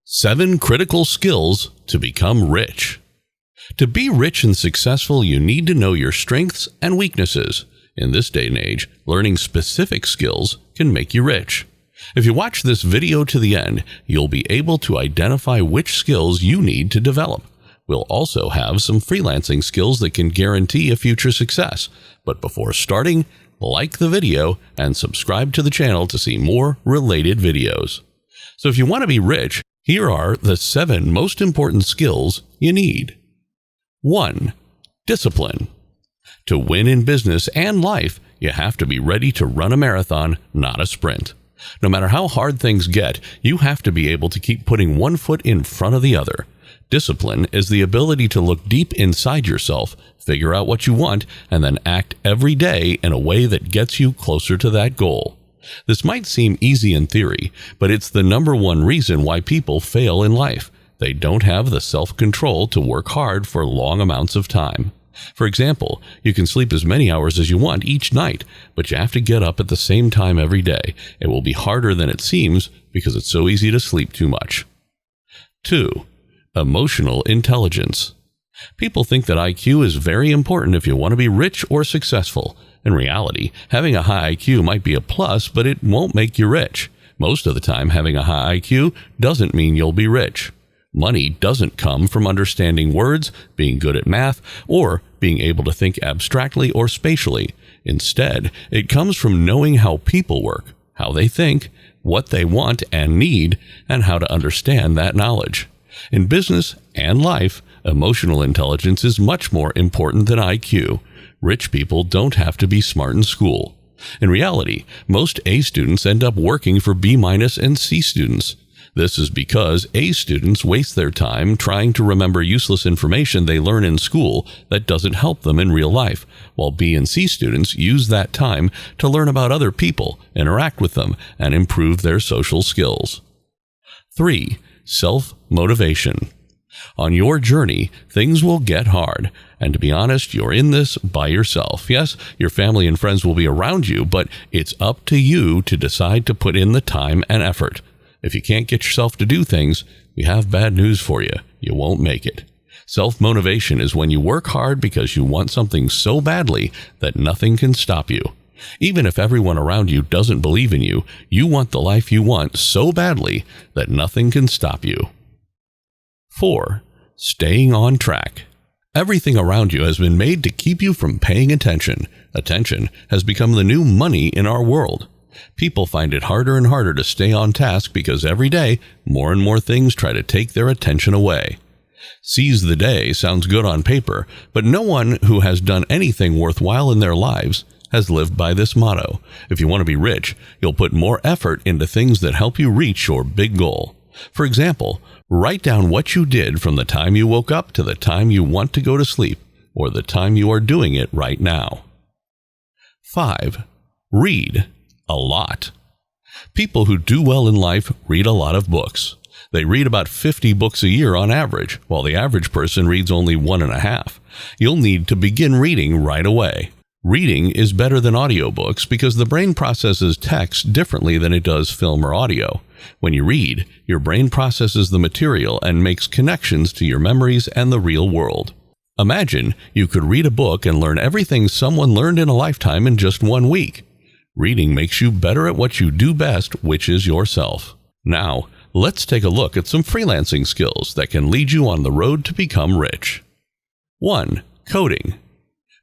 7 critical skills to become rich. To be rich and successful, you need to know your strengths and weaknesses. In this day and age, learning specific skills can make you rich. If you watch this video to the end, you'll be able to identify which skills you need to develop. We'll also have some freelancing skills that can guarantee a future success. But before starting, like the video and subscribe to the channel to see more related videos. So if you want to be rich, here are the 7 most important skills you need. 1. Discipline. To win in business and life, you have to be ready to run a marathon, not a sprint. No matter how hard things get, you have to be able to keep putting one foot in front of the other. Discipline is the ability to look deep inside yourself, figure out what you want, and then act every day in a way that gets you closer to that goal. This might seem easy in theory, but it's the #1 reason why people fail in life. They don't have the self-control to work hard for long amounts of time. For example, you can sleep as many hours as you want each night, but you have to get up at the same time every day. It will be harder than it seems because it's so easy to sleep too much. 2. Emotional intelligence. People think that IQ is very important if you want to be rich or successful. In reality, having a high IQ might be a plus, but it won't make you rich. Most of the time, having a high IQ doesn't mean you'll be rich. Money doesn't come from understanding words, being good at math, or being able to think abstractly or spatially. Instead, it comes from knowing how people work, how they think, what they want and need, and how to understand that knowledge. In business and life, emotional intelligence is much more important than IQ. Rich people don't have to be smart in school. In reality, most A students end up working for B- and C students. This is because A students waste their time trying to remember useless information they learn in school that doesn't help them in real life, while B and C students use that time to learn about other people, interact with them, and improve their social skills. 3. Self-motivation. On your journey, things will get hard, and to be honest, you're in this by yourself. Yes, your family and friends will be around you, but it's up to you to decide to put in the time and effort. If you can't get yourself to do things, we have bad news for you. You won't make it. Self-motivation is when you work hard because you want something so badly that nothing can stop you. Even if everyone around you doesn't believe in you, you want the life you want so badly that nothing can stop you. 4. Staying on track. Everything around you has been made to keep you from paying attention. Attention has become the new money in our world. People find it harder and harder to stay on task because every day, more and more things try to take their attention away. Seize the day sounds good on paper, but no one who has done anything worthwhile in their lives has lived by this motto. If you want to be rich, you'll put more effort into things that help you reach your big goal. For example, write down what you did from the time you woke up to the time you want to go to sleep, or the time you are doing it right now. 5. Read a lot. People who do well in life read a lot of books. They read about 50 books a year on average, while the average person reads only 1.5. You'll need to begin reading right away. Reading is better than audiobooks because the brain processes text differently than it does film or audio. When you read, your brain processes the material and makes connections to your memories and the real world. Imagine you could read a book and learn everything someone learned in a lifetime in just 1 week. Reading makes you better at what you do best, which is yourself. Now, let's take a look at some freelancing skills that can lead you on the road to become rich. 1. Coding.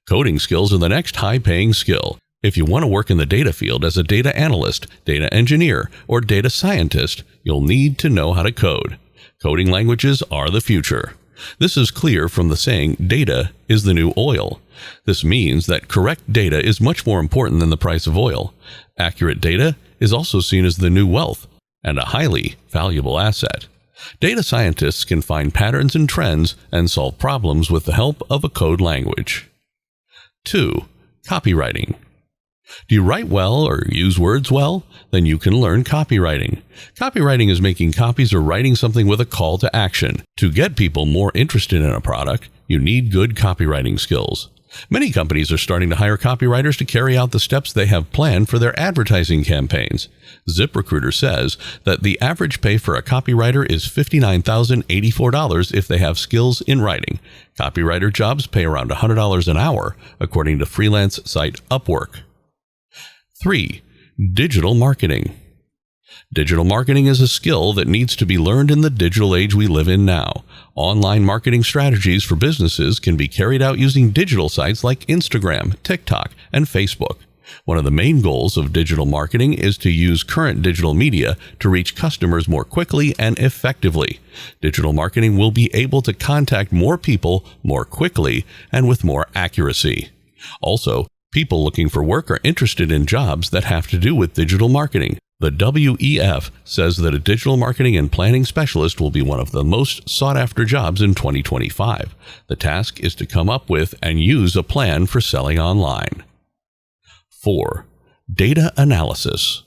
Coding skills are the next high-paying skill. If you want to work in the data field as a data analyst, data engineer, or data scientist, you'll need to know how to code. Coding languages are the future. This is clear from the saying, data is the new oil. This means that correct data is much more important than the price of oil. Accurate data is also seen as the new wealth and a highly valuable asset. Data scientists can find patterns and trends and solve problems with the help of a code language. 2. Copywriting. Do you write well or use words well? Then you can learn copywriting. Copywriting is making copies or writing something with a call to action. To get people more interested in a product, you need good copywriting skills. Many companies are starting to hire copywriters to carry out the steps they have planned for their advertising campaigns. ZipRecruiter says that the average pay for a copywriter is $59,084 if they have skills in writing. Copywriter jobs pay around $100 an hour, according to freelance site Upwork. 3. Digital marketing. Digital marketing is a skill that needs to be learned in the digital age we live in now. Online marketing strategies for businesses can be carried out using digital sites like Instagram, TikTok, and Facebook. One of the main goals of digital marketing is to use current digital media to reach customers more quickly and effectively. Digital marketing will be able to contact more people more quickly and with more accuracy. Also, people looking for work are interested in jobs that have to do with digital marketing. The WEF says that a digital marketing and planning specialist will be one of the most sought-after jobs in 2025. The task is to come up with and use a plan for selling online. 4. Data analysis.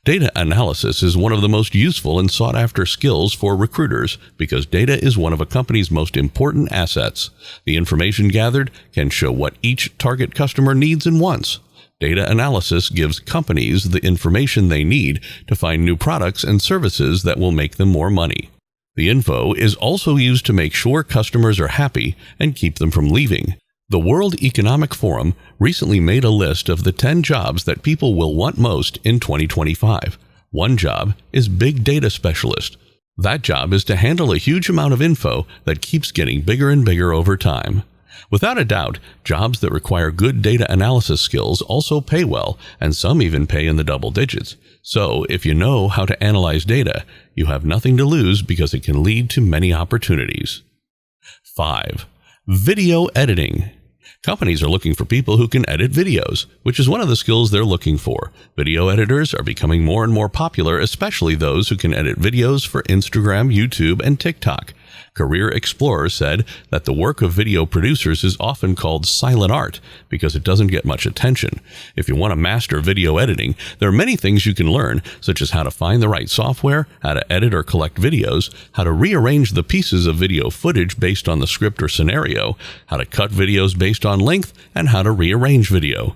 Data analysis is one of the most useful and sought-after skills for recruiters because data is one of a company's most important assets. The information gathered can show what each target customer needs and wants. Data analysis gives companies the information they need to find new products and services that will make them more money. The info is also used to make sure customers are happy and keep them from leaving. The World Economic Forum recently made a list of the 10 jobs that people will want most in 2025. One job is Big Data Specialist. That job is to handle a huge amount of info that keeps getting bigger and bigger over time. Without a doubt, jobs that require good data analysis skills also pay well, and some even pay in the double digits. So, if you know how to analyze data, you have nothing to lose because it can lead to many opportunities. 5. Video editing. Companies are looking for people who can edit videos, which is one of the skills they're looking for. Video editors are becoming more and more popular, especially those who can edit videos for Instagram, YouTube, and TikTok. Career Explorer said that the work of video producers is often called silent art because it doesn't get much attention. If you want to master video editing, there are many things you can learn, such as how to find the right software, how to edit or collect videos, how to rearrange the pieces of video footage based on the script or scenario, how to cut videos based on length, and how to rearrange video.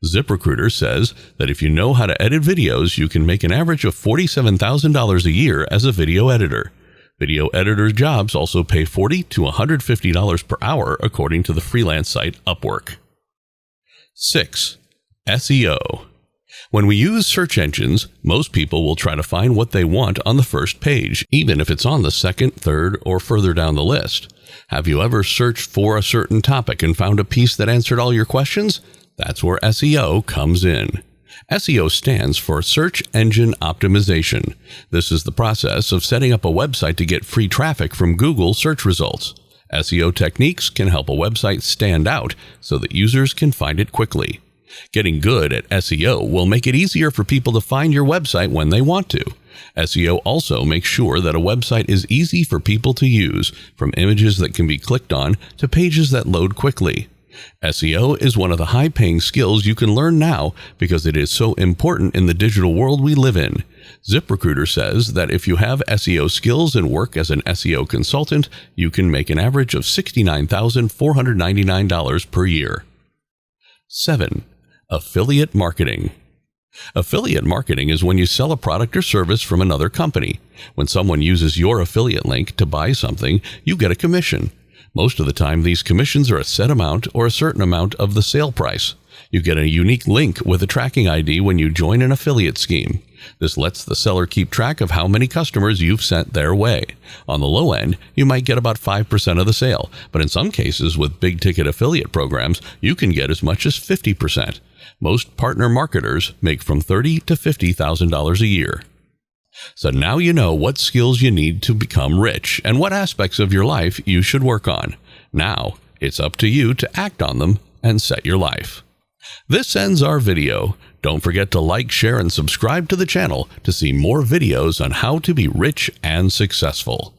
ZipRecruiter says that if you know how to edit videos, you can make an average of $47,000 a year as a video editor. Video editor jobs also pay $40 to $150 per hour, according to the freelance site Upwork. 6. SEO. When we use search engines, most people will try to find what they want on the first page, even if it's on the second, third, or further down the list. Have you ever searched for a certain topic and found a piece that answered all your questions? That's where SEO comes in. SEO stands for Search Engine Optimization. This is the process of setting up a website to get free traffic from Google search results. SEO techniques can help a website stand out so that users can find it quickly. Getting good at SEO will make it easier for people to find your website when they want to. SEO also makes sure that a website is easy for people to use, from images that can be clicked on to pages that load quickly. SEO is one of the high-paying skills you can learn now because it is so important in the digital world we live in. ZipRecruiter says that if you have SEO skills and work as an SEO consultant, you can make an average of $69,499 per year. 7. Affiliate marketing. Affiliate marketing is when you sell a product or service from another company. When someone uses your affiliate link to buy something, you get a commission. Most of the time, these commissions are a set amount or a certain amount of the sale price. You get a unique link with a tracking ID when you join an affiliate scheme. This lets the seller keep track of how many customers you've sent their way. On the low end, you might get about 5% of the sale, but in some cases with big-ticket affiliate programs, you can get as much as 50%. Most partner marketers make from $30,000 to $50,000 a year. So now you know what skills you need to become rich and what aspects of your life you should work on. Now, it's up to you to act on them and set your life. This ends our video. Don't forget to like, share, and subscribe to the channel to see more videos on how to be rich and successful.